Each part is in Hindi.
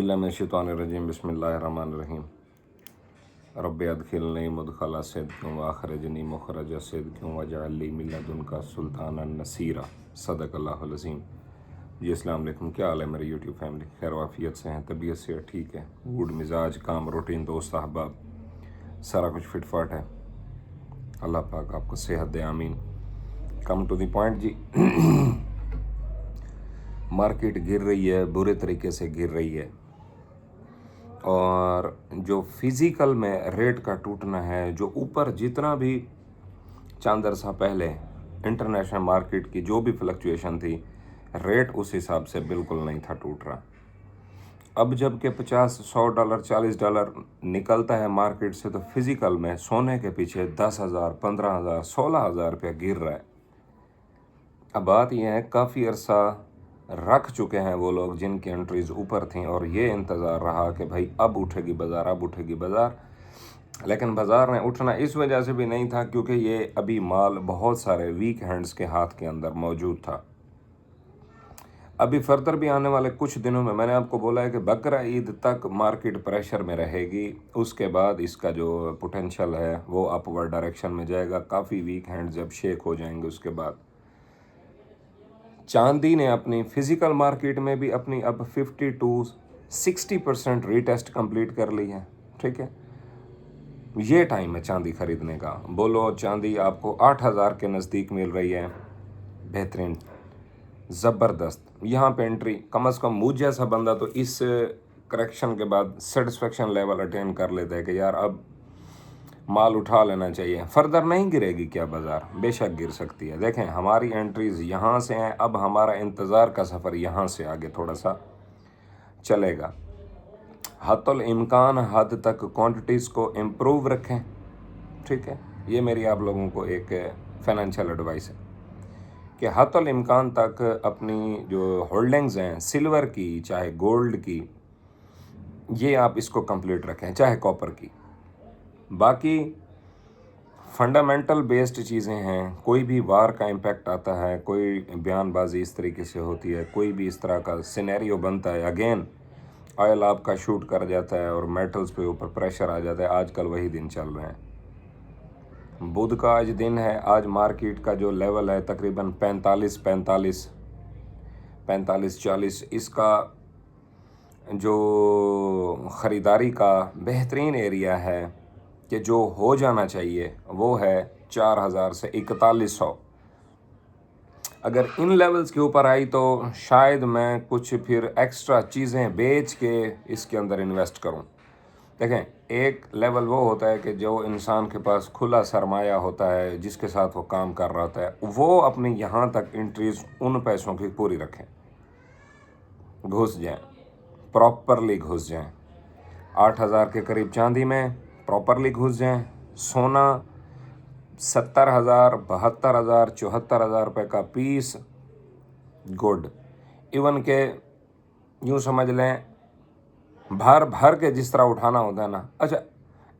औज़ुबिल्लाहिमिनश्शैतानिर्रजीम बिस्मिल्लाहिर्रहमानिर्रहीम रब्बि अदखिलनी मुदखला सिद्क़िन व अख़रिजनी मुख़रज सिद्क़िन वजअल ली मिन लदुनका सुल्तानन नसीरा सदक़ल्लाहुल अज़ीम। जी अस्सलाम वालेकुम, क्या हाल है मेरी यूट्यूब फैमिली? खैर वाफ़ियत से हैं, तबीयत से ठीक है, मूड मिजाज काम रूटीन दोस्त अहबाब सारा कुछ फिटफाट है। अल्लाह पाक आपको सेहत दे, आमीन। कम टू द पॉइंट जी। मार्केट गिर रही है, बुरे तरीके से गिर रही है, और जो फिज़िकल में रेट का टूटना है, जो ऊपर जितना भी चंद अरसा पहले इंटरनेशनल मार्केट की जो भी फ्लक्चुएशन थी, रेट उस हिसाब से बिल्कुल नहीं था टूट रहा। अब जब के 50-100 डॉलर $40 निकलता है मार्केट से, तो फिज़िकल में सोने के पीछे 10,000 15,000 16,000 रुपया गिर रहा है। अब बात यह है, काफ़ी अरसा रख चुके हैं वो लोग जिनकी एंट्रीज ऊपर थी, और ये इंतज़ार रहा कि भाई अब उठेगी बाज़ार, अब उठेगी बाज़ार। लेकिन बाज़ार ने उठना इस वजह से भी नहीं था क्योंकि ये अभी माल बहुत सारे वीक हैंड्स के हाथ के अंदर मौजूद था। अभी फर्दर भी आने वाले कुछ दिनों में, मैंने आपको बोला है कि बकरा ईद तक मार्केट प्रेशर में रहेगी, उसके बाद इसका जो पोटेंशियल है वो अपवर्ड डायरेक्शन में जाएगा। काफ़ी वीक हैंड्स जब शेक हो जाएंगे, उसके बाद चांदी ने अपनी फिज़िकल मार्केट में भी अपनी अब 50-60% रीटेस्ट कंप्लीट कर ली है। ठीक है, ये टाइम है चांदी ख़रीदने का। बोलो चांदी आपको 8,000 के नज़दीक मिल रही है, बेहतरीन ज़बरदस्त। यहाँ पे एंट्री कम से कम मुझ जैसा बंदा तो इस करेक्शन के बाद सेटिस्फेक्शन लेवल अटेन कर लेता है कि यार अब माल उठा लेना चाहिए। फर्दर नहीं गिरेगी क्या बाज़ार? बेशक गिर सकती है। देखें हमारी एंट्रीज़ यहाँ से हैं, अब हमारा इंतज़ार का सफ़र यहाँ से आगे थोड़ा सा चलेगा। हत्तुल इम्कान हद तक क्वांटिटीज़ को इम्प्रूव रखें। ठीक है, ये मेरी आप लोगों को एक फाइनेंशियल एडवाइस है कि हत्तुल इम्कान तक अपनी जो होल्डिंग्स हैं सिल्वर की चाहे गोल्ड की, ये आप इसको कंप्लीट रखें, चाहे कॉपर की। बाकी फंडामेंटल बेस्ड चीज़ें हैं, कोई भी वार का इम्पैक्ट आता है, कोई बयानबाजी इस तरीके से होती है, कोई भी इस तरह का सिनेरियो बनता है, अगेन ऑयल आपका शूट कर जाता है और मेटल्स पे ऊपर प्रेशर आ जाता है। आजकल वही दिन चल रहे हैं। बुध का आज दिन है, आज मार्केट का जो लेवल है तकरीबन 45-40, इसका जो ख़रीदारी का बेहतरीन एरिया है कि जो हो जाना चाहिए वो है 4,000 से 4,100। अगर इन लेवल्स के ऊपर आई तो शायद मैं कुछ फिर एक्स्ट्रा चीज़ें बेच के इसके अंदर इन्वेस्ट करूं। देखें, एक लेवल वो होता है कि जो इंसान के पास खुला सरमाया होता है, जिसके साथ वो काम कर रहा होता है, वो अपनी यहाँ तक एंट्रीज उन पैसों की पूरी रखें, घुस जाएं, प्रॉपरली घुस जाएं। 8,000 के करीब चांदी में प्रॉपरली घुस जाएं। सोना 70,000 72,000 74,000 रुपये का पीस गुड। इवन के यूँ समझ लें भर भर के जिस तरह उठाना होता है ना। अच्छा,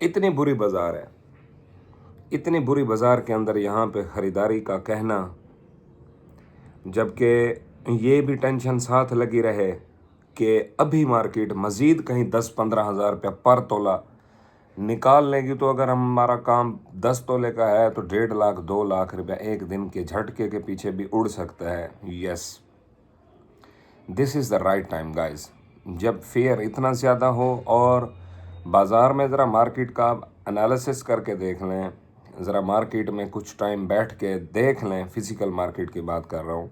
इतनी बुरी बाज़ार है, इतनी बुरी बाज़ार के अंदर यहाँ पे ख़रीदारी का कहना, जबकि ये भी टेंशन साथ लगी रहे कि अभी मार्केट मज़ीद कहीं 10-15 हज़ार रुपया पर तोला निकाल लेगी, तो अगर हमारा काम 10 तोले का है तो 1.5 लाख 2 लाख रुपया एक दिन के झटके के पीछे भी उड़ सकता है। Yes, this is the right time guys, जब फेयर इतना ज़्यादा हो। और बाज़ार में ज़रा मार्केट का एनालिसिस करके देख लें, ज़रा मार्केट में कुछ टाइम बैठ के देख लें। फ़िज़िकल मार्केट की बात कर रहा हूँ,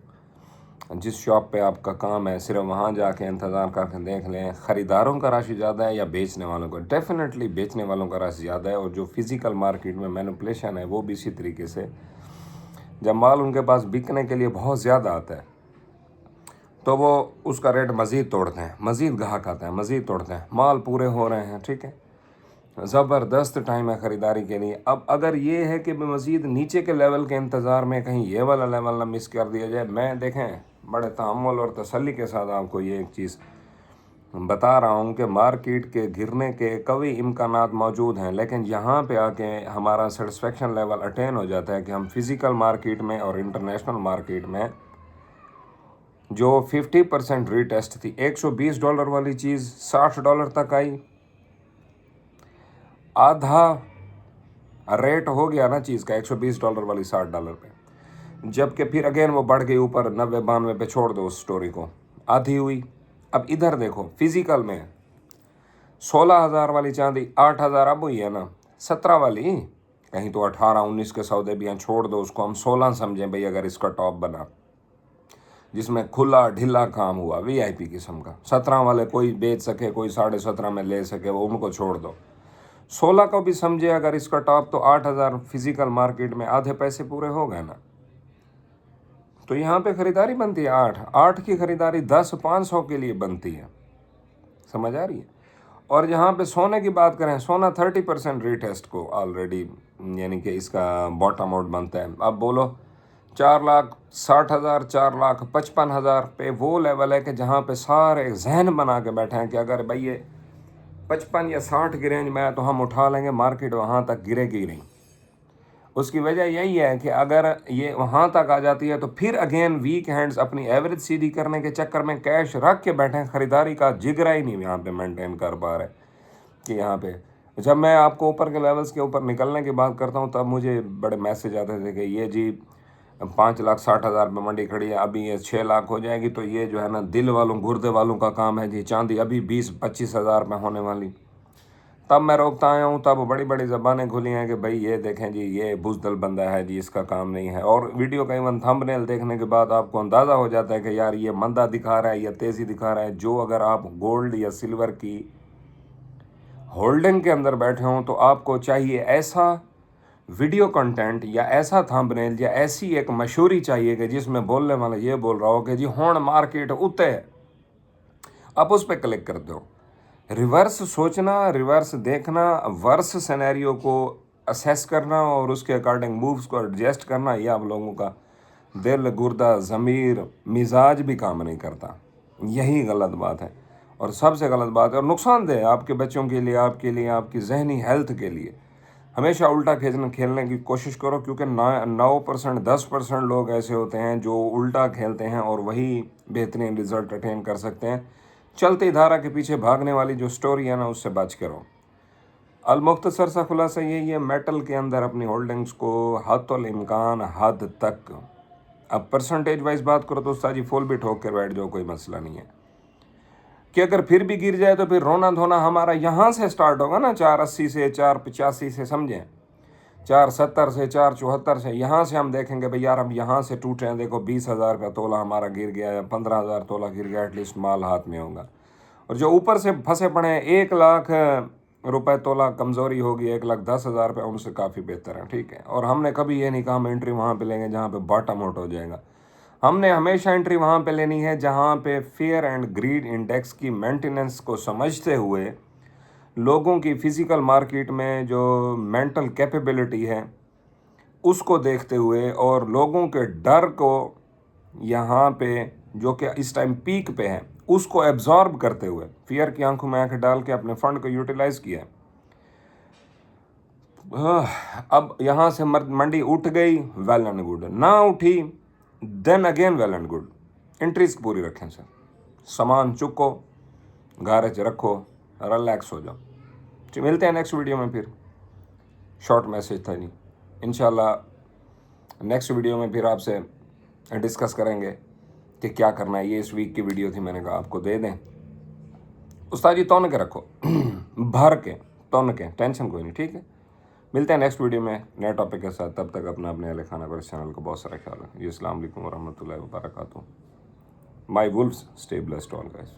जिस शॉप पे आपका काम है सिर्फ वहाँ जाके इंतज़ार करके देख लें, ख़रीदारों का रश ज़्यादा है या बेचने वालों का। डेफिनेटली बेचने वालों का रश ज़्यादा है, और जो फिज़िकल मार्केट में मैनिपुलेशन है वो भी इसी तरीके से। जब माल उनके पास बिकने के लिए बहुत ज़्यादा आता है तो वो उसका रेट मज़ीद तोड़ते हैं, मज़ीद ग्राहक आते हैं, मज़ीद तोड़ते हैं, माल पूरे हो रहे हैं। ठीक है, ज़बरदस्त टाइम है ख़रीदारी के लिए। अब अगर ये है कि मज़ीद नीचे के लेवल के इंतज़ार में कहीं ये वाला लेवल ना मिस कर दिया जाए, मैं देखें बड़े तअम्मुल और तसल्ली के साथ आपको ये एक चीज़ बता रहा हूँ कि मार्केट के गिरने के कई इम्कानात मौजूद हैं, लेकिन यहाँ पे आके हमारा सेटिस्फेक्शन लेवल अटेन हो जाता है कि हम फिज़िकल मार्केट में और इंटरनेशनल मार्केट में जो 50% रीटेस्ट थी, $120 वाली चीज़ $60 तक आई, आधा रेट हो गया ना चीज़ का, $120 वाली $60 पे। जबकि फिर अगेन वो बढ़ गई ऊपर 90-92 पे, छोड़ दो उस स्टोरी को, आधी हुई। अब इधर देखो फिजिकल में 16,000 वाली चांदी 8,000 अब हुई है ना, 17 वाली कहीं तो 18-19 के सौदे भी हैं, छोड़ दो उसको, हम 16 समझें भाई अगर इसका टॉप बना जिसमें खुला ढीला काम हुआ VIP किस्म का। 17 वाले कोई बेच सके, कोई 17.5 में ले सके, वो उनको छोड़ दो। 16 को भी समझे अगर इसका टॉप, तो 8,000 फिजिकल मार्केट में आधे पैसे पूरे हो गए ना। तो यहाँ पे खरीदारी बनती है 8 की खरीदारी 10-500 के लिए बनती है, समझ आ रही है। और यहाँ पे सोने की बात करें, सोना 30% रीटेस्ट को ऑलरेडी, यानी कि इसका बॉटम आउट बनता है। अब बोलो 4,60,000 4,55,000 पे वो लेवल है कि जहाँ पे सारे जहन बना के बैठे हैं कि अगर भाई ये 55 या 60 की रेंज में है तो हम उठा लेंगे, मार्केट वहाँ तक गिरेगी नहीं। उसकी वजह यही है कि अगर ये वहाँ तक आ जाती है तो फिर अगेन वीक हैंड्स अपनी एवरेज सीधी करने के चक्कर में कैश रख के बैठे हैं, ख़रीदारी का जिगरा ही नहीं यहाँ पे मेंटेन कर पा रहे कि यहाँ पे। जब मैं आपको ऊपर के लेवल्स के ऊपर निकलने की बात करता हूँ तब मुझे बड़े मैसेज आते थे कि ये जी 5,60,000 में मंडी खड़ी है, अभी ये 6 लाख हो जाएगी, तो ये जो है ना दिल वालों गुर्दे वालों का काम है जी, चांदी अभी 20-25 हज़ार में होने वाली। तब मैं रोकता आया हूँ, तब बड़ी बड़ी ज़बानें खुली हैं कि भाई ये देखें जी, ये बुज़दिल बंदा है जी, इसका काम नहीं है। और वीडियो का इवन थंबनेल देखने के बाद आपको अंदाज़ा हो जाता है कि यार ये मंदा दिखा रहा है या तेज़ी दिखा रहा है। जो अगर आप गोल्ड या सिल्वर की होल्डिंग के अंदर बैठे हों तो आपको चाहिए ऐसा वीडियो कंटेंट या ऐसा थंबनेल या ऐसी एक मशहूरी चाहिए कि जिसमें बोलने वाला ये बोल रहा हो कि जी हुण मार्केट उत्ते है, आप उस पर क्लिक कर दो। रिवर्स सोचना, रिवर्स देखना, वर्स सिनेरियो को असेस करना और उसके अकॉर्डिंग मूव्स को एडजस्ट करना, ये आप लोगों का दिल, गुर्दा, ज़मीर, मिजाज भी काम नहीं करता। यही गलत बात है और सबसे गलत बात है और नुकसानदेह है आपके बच्चों के लिए, आपके लिए, आपकी जहनी हेल्थ के लिए। हमेशा उल्टा खेलने की कोशिश करो, क्योंकि 9% 10% लोग ऐसे होते हैं जो उल्टा खेलते हैं और वही बेहतरीन रिजल्ट अटेन कर सकते हैं। चलती धारा के पीछे भागने वाली जो स्टोरी है ना, उससे बच करो। अलमुख्तसर सा खुलासा यही है, मेटल के अंदर अपनी होल्डिंग्स को हद्दुल इम्कान हद तक, अब परसेंटेज वाइज बात करो तो उस्ताद जी फुल भी ठोक कर बैठ जाओ, कोई मसला नहीं है। कि अगर फिर भी गिर जाए तो फिर रोना धोना हमारा यहाँ से स्टार्ट होगा ना, 480 से, 485 से, समझें, 470 से, 474 से, यहाँ से हम देखेंगे भाई यार हम यहाँ से टूटे हैं, देखो 20,000 का तोला हमारा गिर गया या 15,000 तोला गिर गया, एटलीस्ट माल हाथ में होगा। और जो ऊपर से फंसे पड़े हैं 1 लाख रुपए तोला कमज़ोरी होगी, 1,10,000 रुपये, उनसे काफ़ी बेहतर है, ठीक है। और हमने कभी ये नहीं कहा हम एंट्री वहाँ पे लेंगे जहाँ पे बॉटम आउट हो जाएगा। हमने हमेशा एंट्री वहाँ पे लेनी है जहाँ पे फेयर एंड ग्रीड इंडेक्स की मेंटेनेंस को समझते हुए, लोगों की फ़िज़िकल मार्केट में जो मेंटल कैपेबिलिटी है उसको देखते हुए और लोगों के डर को यहाँ पे जो कि इस टाइम पीक पे है उसको एब्जॉर्ब करते हुए, फियर की आंखों में आंखें डाल के अपने फंड को यूटिलाइज किया है। अब यहाँ से मंडी उठ गई, वेल एंड गुड, ना उठी then again well and good, entries पूरी रखें सर, सामान चुको, गारज रखो, रिलैक्स हो जाओ। जी मिलते हैं नेक्स्ट वीडियो में, फिर शॉर्ट मैसेज था जी। इंशाल्लाह नेक्स्ट वीडियो में फिर आपसे डिस्कस करेंगे कि क्या करना है। ये इस वीक की वीडियो थी, मैंने कहा आपको दे दें। उस्ताद जी तौन के रखो भर के, तौन के, टेंशन कोई नहीं, ठीक है। मिलते हैं नेक्स्ट वीडियो में नए टॉपिक के साथ। तब तक अपना अपने अहले खाना पर इस चैनल को बहुत सारा ख्याल है। जी अस्सलाम वालेकुम वरहमतुल्लाहि वबरकातुहू। My wolves stay blessed all guys.